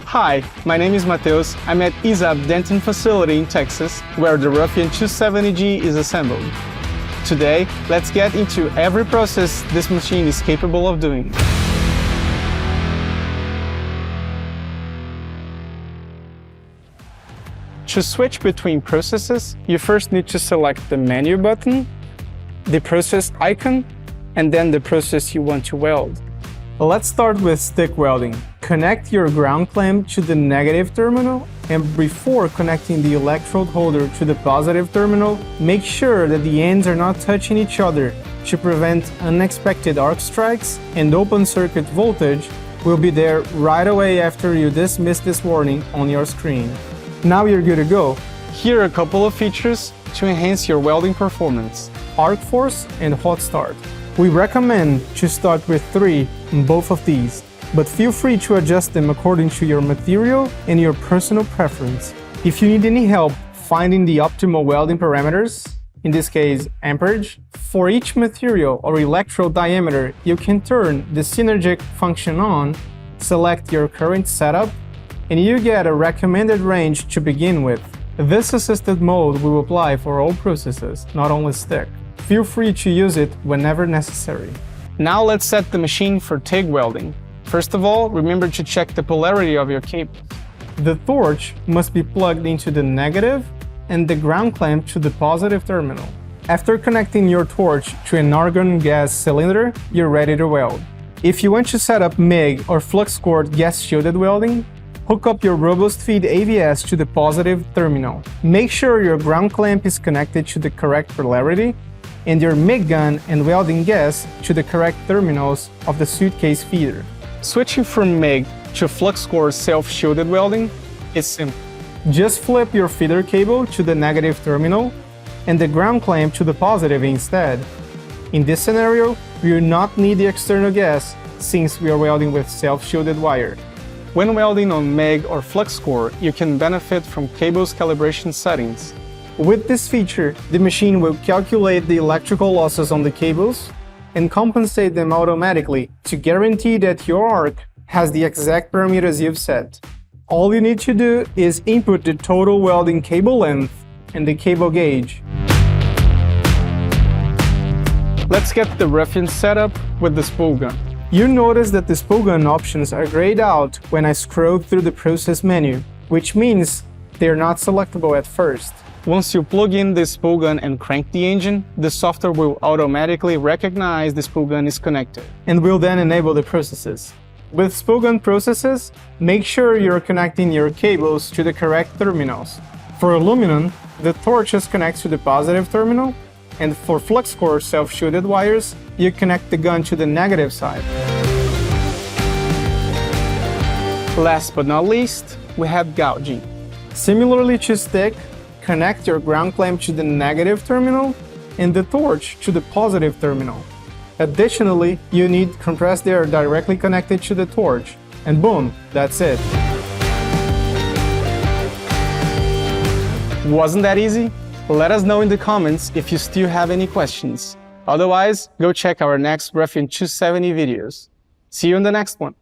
Hi, my name is Mateus. I'm at ESAB Denton facility in Texas, where the Ruffian 270G is assembled. Today, let's get into every process this machine is capable of doing. To switch between processes, you first need to select the menu button, the process icon, and then the process you want to weld. Let's start with stick welding. Connect your ground clamp to the negative terminal, and before connecting the electrode holder to the positive terminal, make sure that the ends are not touching each other to prevent unexpected arc strikes, and open circuit voltage will be there right away after you dismiss this warning on your screen. Now you're good to go. Here are a couple of features to enhance your welding performance: arc force and hot start. We recommend to start with 3 on both of these, but feel free to adjust them according to your material and your personal preference. If you need any help finding the optimal welding parameters, in this case amperage, for each material or electrode diameter, you can turn the Synergic function on, select your current setup, and you get a recommended range to begin with. This assisted mode will apply for all processes, not only stick. Feel free to use it whenever necessary. Now let's set the machine for TIG welding. First of all, remember to check the polarity of your cable. The torch must be plugged into the negative and the ground clamp to the positive terminal. After connecting your torch to an argon gas cylinder, you're ready to weld. If you want to set up MIG or Flux-Cored gas-shielded welding, hook up your robust feed AVS to the positive terminal. Make sure your ground clamp is connected to the correct polarity and your MIG gun and welding gas to the correct terminals of the suitcase feeder. Switching from MIG to Flux-Core self-shielded welding is simple. Just flip your feeder cable to the negative terminal and the ground clamp to the positive instead. In this scenario, we will not need the external gas since we are welding with self-shielded wire. When welding on MIG or Flux-Core, you can benefit from cable's calibration settings. With this feature, the machine will calculate the electrical losses on the cables and compensate them automatically to guarantee that your arc has the exact parameters you've set. All you need to do is input the total welding cable length and the cable gauge. Let's get the Ruffian set up with the spool gun. You notice that the spool gun options are grayed out when I scroll through the process menu, which means they're not selectable at first. Once you plug in the spool gun and crank the engine, the software will automatically recognize the spool gun is connected and will then enable the processes. With spool gun processes, make sure you're connecting your cables to the correct terminals. For aluminum, the torches connect to the positive terminal, and for Flux-Core self-shielded wires, you connect the gun to the negative side. Last but not least, we have gouging. Similarly to stick, connect your ground clamp to the negative terminal and the torch to the positive terminal. Additionally, you need compressed air directly connected to the torch, and boom, that's it. Wasn't that easy? Let us know in the comments if you still have any questions. Otherwise, go check our next Ruffian 270 videos. See you in the next one.